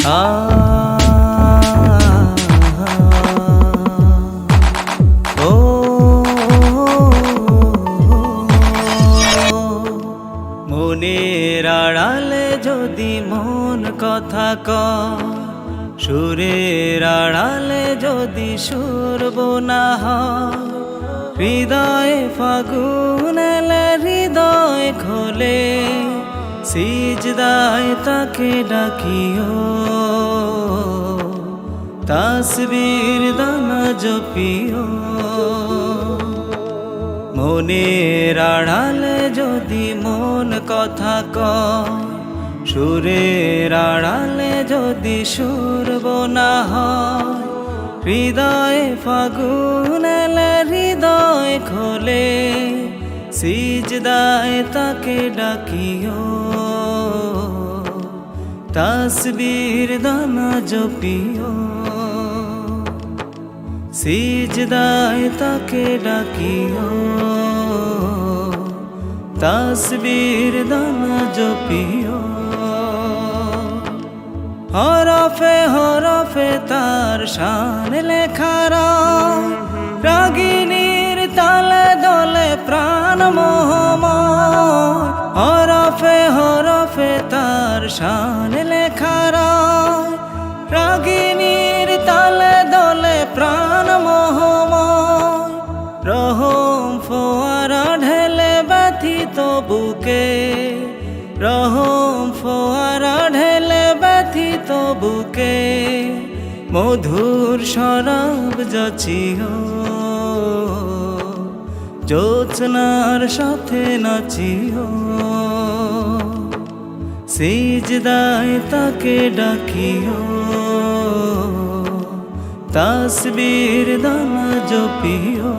আ ও মনের আড়ালে যদি মন কথা কয়, সুরের আড়ালে যদি সুর বোনা হয়, হৃদয়ে ফাগুন এলে হৃদয় খোলে, সিজদায় তাকে ডাকিও, তাসবির দানা জপিও। মনের আড়ালে যদি মন কথা কয়, সুরের আড়ালে যদি সুর বোনা হয়, হৃদয়ে ফাগুন এলে হৃদয় খোলে, সিজদায় তাকে ডাকিও, তাসবির দানা জপিও। সিজদায় তাকে ডাকিও, তাসবির দানা জপিও। হরফে হরফে তার শান লেখা রয়, রাগিনীর তালে দলে প্রাণ মোহময়। হরফে হরফে তার শান লেখা রয়, রাগিনীর তালে দলে প্রাণ মোহময়। রহম ফোয়ারা ঢেলে ব্যথিত বুকে, রহম ফোয়ারা ঢেলে ব্যথিত বুকে, মধুর শরাব যাচিও, জ্যোৎস্নার সাথে নাচিও। সিজদায় তাকে ডাকিও, তাসবির দানা জপিও।